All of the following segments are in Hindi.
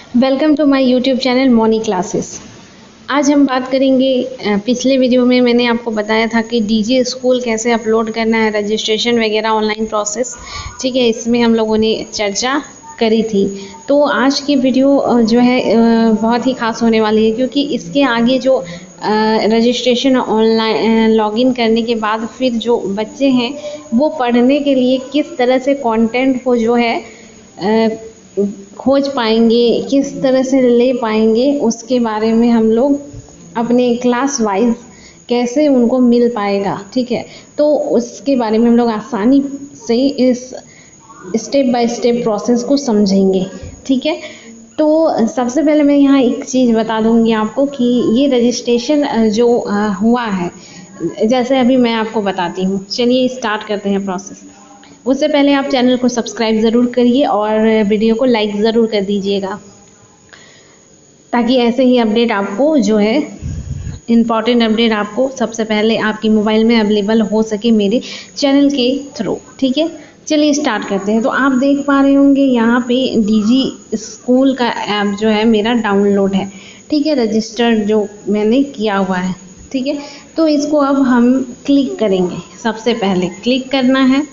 Welcome to my YouTube channel Moni classes. आज हम बात करेंगे, पिछले वीडियो में मैंने आपको बताया था कि डीजे स्कूल कैसे अपलोड करना है, रजिस्ट्रेशन वगैरह ऑनलाइन प्रोसेस, ठीक है। इसमें हम लोगों ने चर्चा करी थी। तो आज की वीडियो जो है बहुत ही ख़ास होने वाली है, क्योंकि इसके आगे जो रजिस्ट्रेशन ऑनलाइन लॉगिन करने के बाद फिर जो बच्चे हैं वो पढ़ने के लिए किस तरह से कंटेंट को जो है खोज पाएंगे, किस तरह से ले पाएंगे, उसके बारे में हम लोग अपने क्लास वाइज कैसे उनको मिल पाएगा, ठीक है। तो उसके बारे में हम लोग आसानी से इस स्टेप बाय स्टेप प्रोसेस को समझेंगे, ठीक है। तो सबसे पहले मैं यहाँ एक चीज़ बता दूँगी आपको कि ये रजिस्ट्रेशन जो हुआ है, जैसे अभी मैं आपको बताती हूँ। चलिए स्टार्ट करते हैं प्रोसेस। उससे पहले आप चैनल को सब्सक्राइब ज़रूर करिए और वीडियो को लाइक ज़रूर कर दीजिएगा, ताकि ऐसे ही अपडेट आपको जो है इम्पॉर्टेंट अपडेट आपको सबसे पहले आपकी मोबाइल में अवेलेबल हो सके मेरे चैनल के थ्रू, ठीक है। चलिए स्टार्ट करते हैं। तो आप देख पा रहे होंगे यहाँ पे डीजी स्कूल का ऐप जो है मेरा डाउनलोड है, ठीक है, रजिस्टर्ड जो मैंने किया हुआ है, ठीक है। तो इसको अब हम क्लिक करेंगे। सबसे पहले क्लिक करना है,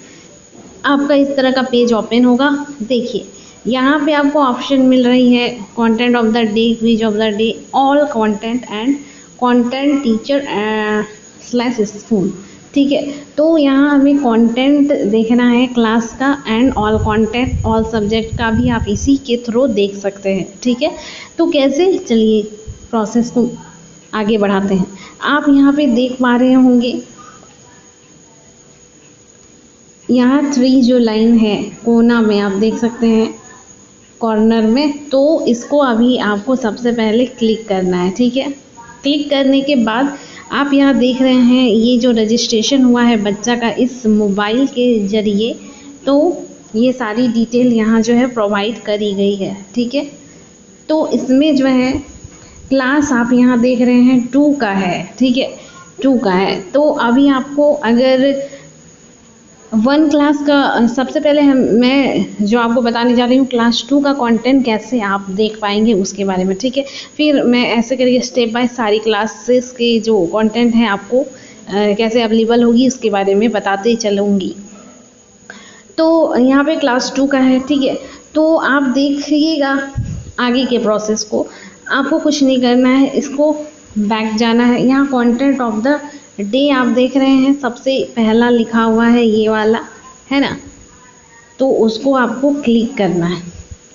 आपका इस तरह का पेज ओपन होगा। देखिए यहाँ पे आपको ऑप्शन मिल रही है content of the day, quiz of the day, all content and content teacher slash school, ठीक है। तो यहाँ हमें कंटेंट देखना है क्लास का, and all content all subject का भी आप इसी के थ्रू देख सकते हैं, ठीक है। तो कैसे, चलिए प्रोसेस को आगे बढ़ाते हैं। आप यहाँ पे देख पा रहे होंगे, यहाँ 3 जो लाइन है कोना में आप देख सकते हैं कॉर्नर में, तो इसको अभी आपको सबसे पहले क्लिक करना है, ठीक है। क्लिक करने के बाद आप यहाँ देख रहे हैं ये जो रजिस्ट्रेशन हुआ है बच्चा का इस मोबाइल के ज़रिए, तो ये सारी डिटेल यहाँ जो है प्रोवाइड करी गई है, ठीक है। तो इसमें जो है क्लास आप यहाँ देख रहे हैं 2 का है, ठीक है, 2 का है। तो अभी आपको अगर 1 क्लास का, सबसे पहले मैं जो आपको बताने जा रही हूँ क्लास 2 का कंटेंट कैसे आप देख पाएंगे उसके बारे में, ठीक है। फिर मैं ऐसे करके स्टेप बाय सारी क्लासेस के जो कंटेंट है आपको कैसे अवेलेबल होगी उसके बारे में बताते चलूँगी। तो यहाँ पे क्लास 2 का है, ठीक है। तो आप देखिएगा आगे के प्रोसेस को, आपको कुछ नहीं करना है, इसको बैक जाना है। यहाँ कंटेंट ऑफ द डे आप देख रहे हैं सबसे पहला लिखा हुआ है ये वाला, है ना, तो उसको आपको क्लिक करना है।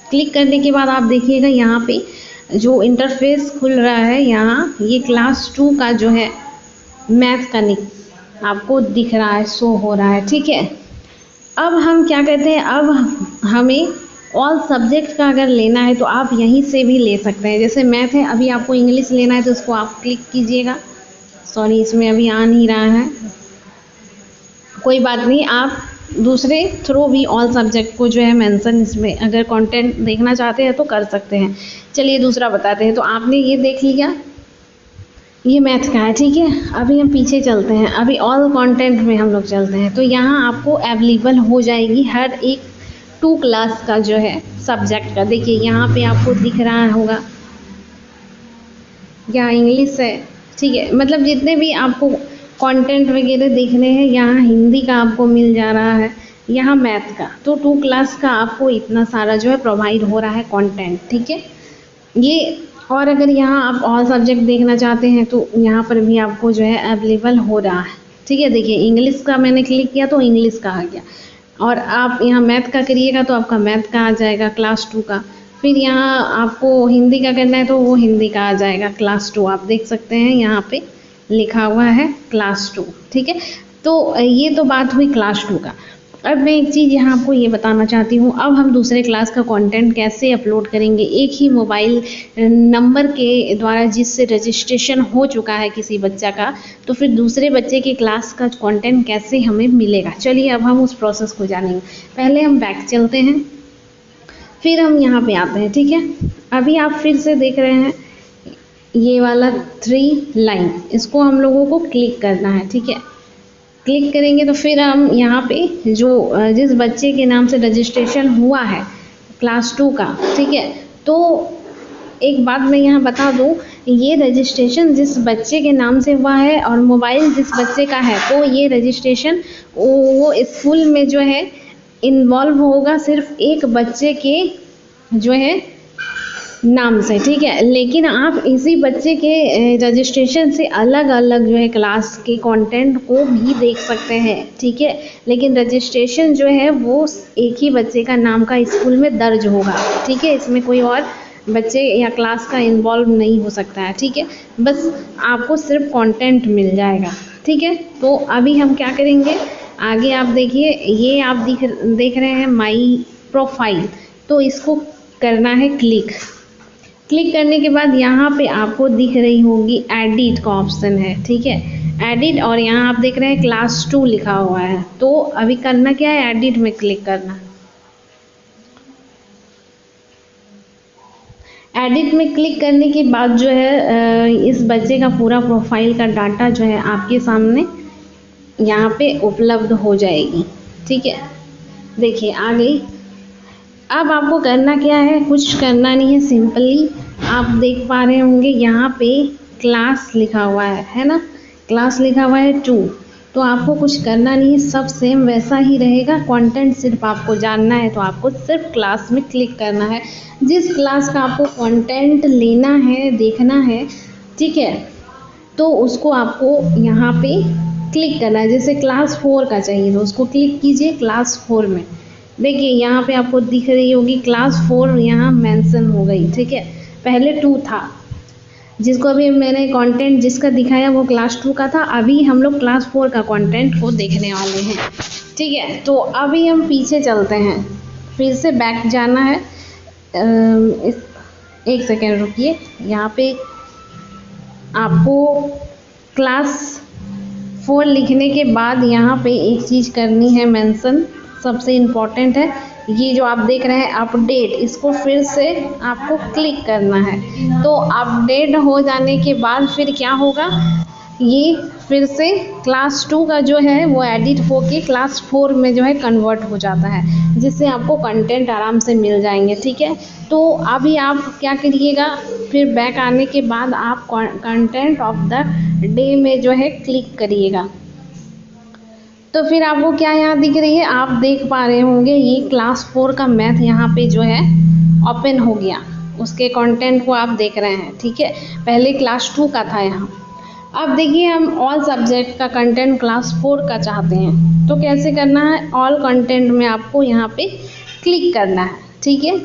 क्लिक करने के बाद आप देखिएगा यहाँ पे जो इंटरफेस खुल रहा है, यहाँ ये क्लास 2 का जो है मैथ का आपको दिख रहा है, शो हो रहा है, ठीक है। अब हम क्या कहते हैं, अब हमें ऑल सब्जेक्ट का अगर लेना है तो आप यहीं से भी ले सकते हैं। जैसे मैथ है, अभी आपको इंग्लिश लेना है तो उसको आप क्लिक कीजिएगा। सॉरी, इसमें अभी आ नहीं रहा है, कोई बात नहीं, आप दूसरे थ्रू भी ऑल सब्जेक्ट को जो है मेंशन इसमें अगर कंटेंट देखना चाहते हैं तो कर सकते हैं। चलिए दूसरा बताते हैं। तो आपने ये देख लिया, ये मैथ का है, ठीक है। अभी हम पीछे चलते हैं, अभी ऑल कंटेंट में हम लोग चलते हैं। तो यहाँ आपको अवेलेबल हो जाएगी हर एक 2 क्लास का जो है सब्जेक्ट का। देखिए यहाँ पे आपको दिख रहा होगा, यहाँ इंग्लिश है, ठीक है, मतलब जितने भी आपको कंटेंट वगैरह देखने हैं, यहाँ हिंदी का आपको मिल जा रहा है, यहाँ मैथ का। तो 2 क्लास का आपको इतना सारा जो है प्रोवाइड हो रहा है कंटेंट, ठीक है ये। और अगर यहाँ आप ऑल सब्जेक्ट देखना चाहते हैं तो यहाँ पर भी आपको जो है अवेलेबल हो रहा है, ठीक है। देखिए इंग्लिश का मैंने क्लिक किया तो इंग्लिश का आ गया, और आप यहाँ मैथ का करिएगा तो आपका मैथ का आ जाएगा क्लास 2 का। फिर यहाँ आपको हिंदी का करना है तो वो हिंदी का आ जाएगा क्लास 2, आप देख सकते हैं यहाँ पे लिखा हुआ है क्लास 2, ठीक है। तो ये तो बात हुई क्लास 2 का। अब मैं एक चीज़ यहाँ आपको ये बताना चाहती हूँ, अब हम दूसरे क्लास का कंटेंट कैसे अपलोड करेंगे। एक ही मोबाइल नंबर के द्वारा जिससे रजिस्ट्रेशन हो चुका है किसी बच्चा का, तो फिर दूसरे बच्चे के क्लास का कंटेंट कैसे हमें मिलेगा। चलिए अब हम उस प्रोसेस को जानेंगे। पहले हम बैक चलते हैं, फिर हम यहाँ पे आते हैं, ठीक है। अभी आप फिर से देख रहे हैं ये वाला 3 लाइन, इसको हम लोगों को क्लिक करना है, ठीक है। क्लिक करेंगे तो फिर हम यहाँ पे जो जिस बच्चे के नाम से रजिस्ट्रेशन हुआ है क्लास 2 का, ठीक है, तो एक बात मैं यहाँ बता दूँ, ये रजिस्ट्रेशन जिस बच्चे के नाम से हुआ है और मोबाइल जिस बच्चे का है, तो ये रजिस्ट्रेशन वो स्कूल में जो है इन्वॉल्व होगा सिर्फ एक बच्चे के जो है नाम से, ठीक है। लेकिन आप इसी बच्चे के रजिस्ट्रेशन से अलग अलग जो है क्लास के कंटेंट को भी देख सकते हैं, ठीक है। लेकिन रजिस्ट्रेशन जो है वो एक ही बच्चे का नाम का स्कूल में दर्ज होगा, ठीक है। इसमें कोई और बच्चे या क्लास का इन्वॉल्व नहीं हो सकता है, ठीक है। बस आपको सिर्फ कंटेंट मिल जाएगा, ठीक है। तो अभी हम क्या करेंगे आगे, आप देखिए, ये आप देख रहे हैं माई प्रोफाइल, तो इसको करना है क्लिक। क्लिक करने के बाद यहाँ पे आपको दिख रही होगी एडिट का ऑप्शन है, ठीक है, एडिट। और यहाँ आप देख रहे हैं क्लास 2 लिखा हुआ है। तो अभी करना क्या है, एडिट में क्लिक करना। एडिट में क्लिक करने के बाद जो है इस बच्चे का पूरा प्रोफाइल का डाटा जो है आपके सामने यहाँ पे उपलब्ध हो जाएगी, ठीक है। देखिए आ गई। अब आपको करना क्या है, कुछ करना नहीं है, सिंपली आप देख पा रहे होंगे यहाँ पे क्लास लिखा हुआ है ना, क्लास लिखा हुआ है 2। तो आपको कुछ करना नहीं है, सब सेम वैसा ही रहेगा। कंटेंट सिर्फ आपको जानना है, तो आपको सिर्फ क्लास में क्लिक करना है। जिस क्लास का आपको कंटेंट लेना है, देखना है, ठीक है, तो उसको आपको यहाँ पे क्लिक करना है। जैसे क्लास 4 का चाहिए तो उसको क्लिक कीजिए क्लास 4 में। देखिए यहाँ पे आपको दिख रही होगी क्लास 4 यहाँ मेंशन हो गई, ठीक है। पहले 2 था, जिसको अभी मैंने कंटेंट जिसका दिखाया वो क्लास 2 का था। अभी हम लोग क्लास 4 का कंटेंट को देखने वाले हैं, ठीक है। तो अभी हम पीछे चलते हैं, फिर से बैक जाना है। एक सेकेंड रुकिए, यहाँ पे आपको क्लास 4 लिखने के बाद यहाँ पे एक चीज़ करनी है मेंशन, सबसे इम्पॉर्टेंट है। ये जो आप देख रहे हैं अपडेट, इसको फिर से आपको क्लिक करना है। तो अपडेट हो जाने के बाद फिर क्या होगा, ये फिर से क्लास 2 का जो है वो एडिट होके क्लास 4 में जो है कन्वर्ट हो जाता है, जिससे आपको कंटेंट आराम से मिल जाएंगे, ठीक है। तो अभी आप क्या करिएगा, फिर बैक आने के बाद आप कंटेंट ऑफ द डे में जो है क्लिक करिएगा। तो फिर आपको क्या यहाँ दिख रही है, आप देख पा रहे होंगे ये क्लास 4 का मैथ यहाँ पे जो है ओपन हो गया, उसके कंटेंट को आप देख रहे हैं, ठीक है। पहले क्लास 2 का था यहाँ। अब देखिए हम ऑल सब्जेक्ट का कंटेंट क्लास 4 का चाहते हैं, तो कैसे करना है, ऑल कंटेंट में आपको यहाँ पे क्लिक करना है, ठीक है।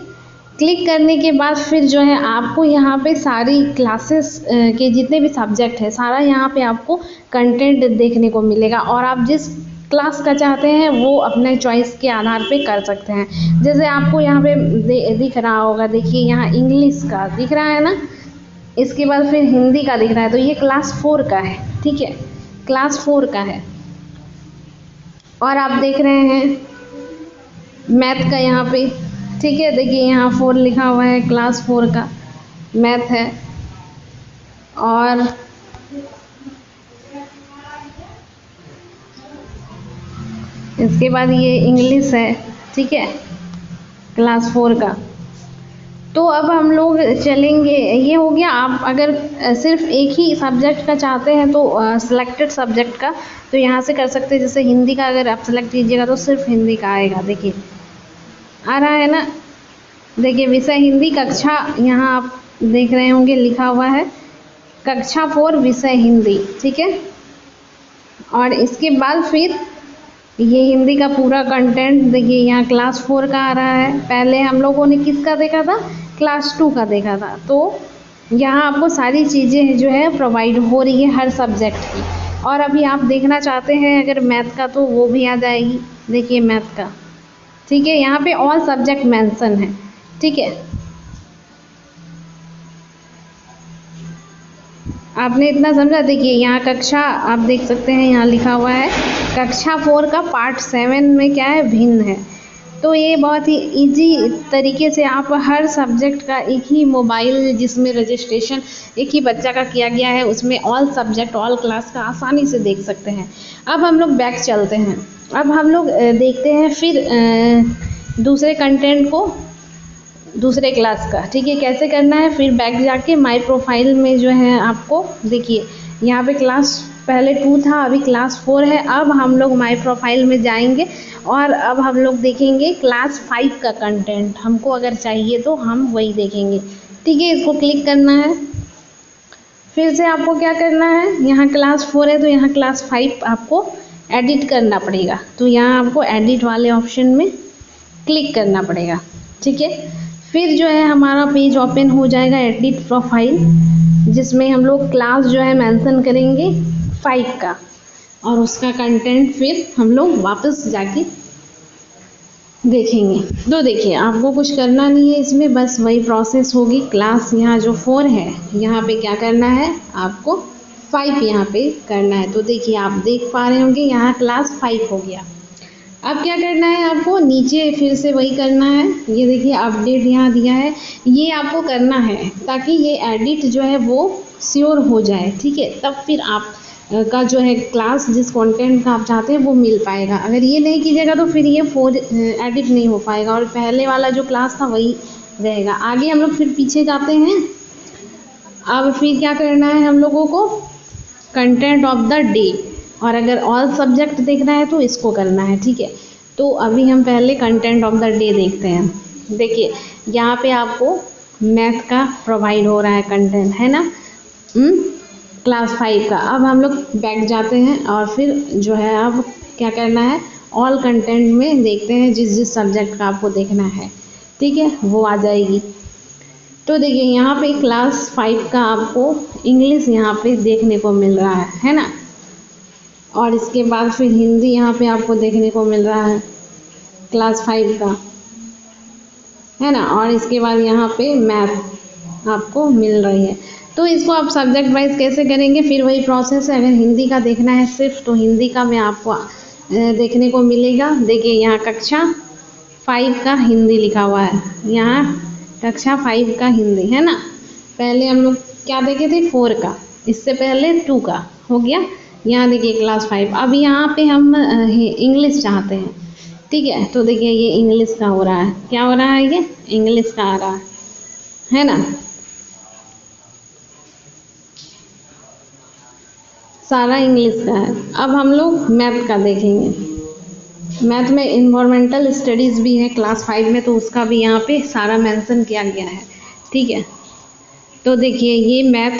क्लिक करने के बाद फिर जो है आपको यहाँ पे सारी क्लासेस के जितने भी सब्जेक्ट है सारा यहाँ पे आपको कंटेंट देखने को मिलेगा। और आप जिस क्लास का चाहते हैं वो अपने चॉइस के आधार पे कर सकते हैं। जैसे आपको यहाँ पे दिख रहा होगा, देखिए यहाँ इंग्लिश का दिख रहा है ना, इसके बाद फिर हिंदी का दिख रहा है, तो ये क्लास 4 का है, ठीक है, क्लास 4 का है। और आप देख रहे हैं मैथ का यहाँ पे, ठीक है, देखिए यहाँ 4 लिखा हुआ है, क्लास 4 का मैथ है। और इसके बाद ये इंग्लिश है, ठीक है, क्लास 4 का। तो अब हम लोग चलेंगे, ये हो गया। आप अगर सिर्फ एक ही सब्जेक्ट का चाहते हैं तो सिलेक्टेड सब्जेक्ट का तो यहाँ से कर सकते हैं। जैसे हिंदी का अगर आप सेलेक्ट कीजिएगा तो सिर्फ हिंदी का आएगा, देखिए आ रहा है ना, देखिए विषय हिंदी कक्षा, यहाँ आप देख रहे होंगे लिखा हुआ है कक्षा 4 विषय हिंदी, ठीक है। और इसके बाद फिर ये हिंदी का पूरा कंटेंट देखिए यहाँ क्लास 4 का आ रहा है। पहले हम लोगों ने किसका देखा था, क्लास 2 का देखा था। तो यहाँ आपको सारी चीज़ें जो है प्रोवाइड हो रही है हर सब्जेक्ट की। और अभी आप देखना चाहते हैं अगर मैथ का तो वो भी आ जाएगी, देखिए मैथ का, ठीक है। यहाँ पे ऑल सब्जेक्ट मेंशन है, ठीक है। आपने इतना समझा। देखिए यहाँ कक्षा आप देख सकते हैं, यहाँ लिखा हुआ है कक्षा 4 का पार्ट 7 में क्या है, भिन्न है। तो ये बहुत ही इजी तरीके से आप हर सब्जेक्ट का एक ही मोबाइल जिसमें रजिस्ट्रेशन एक ही बच्चा का किया गया है उसमें ऑल सब्जेक्ट ऑल क्लास का आसानी से देख सकते हैं। अब हम लोग बैक चलते हैं, अब हम लोग देखते हैं फिर दूसरे कंटेंट को दूसरे क्लास का, ठीक है। कैसे करना है, फिर बैक जाके माय प्रोफाइल में जो है आपको देखिए यहाँ पे क्लास पहले 2 था, अभी क्लास 4 है। अब हम लोग माय प्रोफाइल में जाएंगे और अब हम लोग देखेंगे क्लास 5 का कंटेंट, हमको अगर चाहिए तो हम वही देखेंगे, ठीक है। इसको क्लिक करना है। फिर से आपको क्या करना है, यहाँ क्लास 4 है तो यहाँ क्लास 5 आपको एडिट करना पड़ेगा, तो यहाँ आपको एडिट वाले ऑप्शन में क्लिक करना पड़ेगा, ठीक है। फिर जो है हमारा पेज ओपन हो जाएगा एडिट प्रोफाइल, जिसमें हम लोग क्लास जो है मेंशन करेंगे 5 का, और उसका कंटेंट फिर हम लोग वापस जाके देखेंगे। तो देखिए आपको कुछ करना नहीं है इसमें, बस वही प्रोसेस होगी। क्लास यहाँ जो 4 है यहाँ पे क्या करना है, आपको 5 यहाँ पे करना है। तो देखिए आप देख पा रहे होंगे यहाँ क्लास 5 हो गया। अब क्या करना है, आपको नीचे फिर से वही करना है। ये देखिए अपडेट यहाँ दिया है, ये आपको करना है ताकि ये एडिट जो है वो श्योर हो जाए, ठीक है। तब फिर आप का जो है क्लास जिस कंटेंट का आप चाहते हैं वो मिल पाएगा। अगर ये नहीं कीजिएगा तो फिर ये 4 एडिट नहीं हो पाएगा और पहले वाला जो क्लास था वही रहेगा। आगे हम लोग फिर पीछे जाते हैं। अब फिर क्या करना है हम लोगों को, कंटेंट ऑफ द डे, और अगर ऑल सब्जेक्ट देखना है तो इसको करना है, ठीक है। तो अभी हम पहले कंटेंट ऑफ द डे देखते हैं। देखिए यहाँ पे आपको मैथ का प्रोवाइड हो रहा है कंटेंट, है ना, क्लास 5 का। अब हम लोग बैक जाते हैं और फिर जो है अब क्या करना है, ऑल कंटेंट में देखते हैं जिस जिस सब्जेक्ट का आपको देखना है, ठीक है, वो आ जाएगी। तो देखिए यहाँ पे क्लास 5 का आपको इंग्लिश यहाँ पे देखने को मिल रहा है ना, और इसके बाद फिर हिंदी यहाँ पे आपको देखने को मिल रहा है क्लास 5 का, है ना, और इसके बाद यहाँ पे मैथ आपको मिल रही है। तो इसको आप सब्जेक्ट वाइज कैसे करेंगे, फिर वही प्रोसेस है। अगर हिंदी का देखना है सिर्फ तो हिंदी का में आपको देखने को मिलेगा। देखिए यहाँ कक्षा 5 का हिंदी लिखा हुआ है, यहाँ कक्षा 5 का हिंदी, है ना। पहले हम लोग क्या देखे थे, 4 का, इससे पहले 2 का हो गया। यहाँ देखिए क्लास 5। अब यहाँ पे हम इंग्लिश चाहते हैं, ठीक है। तो देखिए ये इंग्लिश का हो रहा है, क्या हो रहा है, ये इंग्लिश का आ रहा है ना, सारा इंग्लिश का है। अब हम लोग मैथ का देखेंगे। मैथ में इन्वायरमेंटल स्टडीज़ भी है क्लास 5 में, तो उसका भी यहाँ पे सारा मेंशन किया गया है, ठीक है। तो देखिए ये मैथ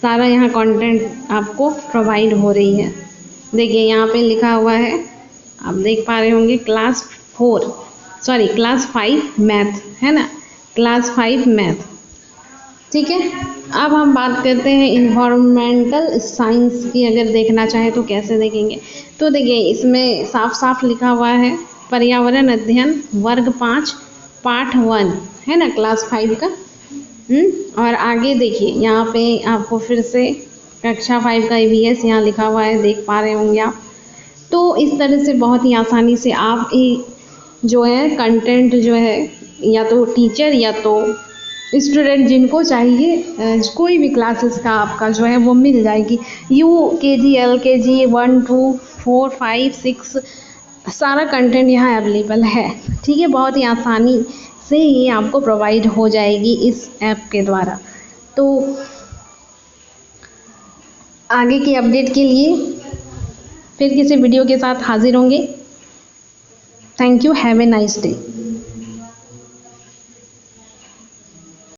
सारा यहाँ कंटेंट आपको प्रोवाइड हो रही है। देखिए यहाँ पे लिखा हुआ है, आप देख पा रहे होंगे क्लास 5 मैथ, है ना, क्लास 5 मैथ, ठीक है। अब हम बात करते हैं इन्वायरमेंटल साइंस की। अगर देखना चाहे तो कैसे देखेंगे, तो देखिए इसमें साफ साफ लिखा हुआ है पर्यावरण अध्ययन वर्ग 5 पाठ 1, है ना, क्लास 5 का। और आगे देखिए यहाँ पे आपको फिर से कक्षा 5 का EVS यहाँ लिखा हुआ है, देख पा रहे होंगे आप। तो इस तरह से बहुत ही आसानी से आप जो है कंटेंट जो है, या तो टीचर या तो स्टूडेंट जिनको चाहिए कोई भी क्लासेस का आपका जो है वो मिल जाएगी। UKG LKG 1 2 4 5 6 सारा कंटेंट यहाँ अवेलेबल है, ठीक है। बहुत ही आसानी से ये आपको प्रोवाइड हो जाएगी इस ऐप के द्वारा। तो आगे की अपडेट के लिए फिर किसी वीडियो के साथ हाजिर होंगे। Thank you, have a nice day.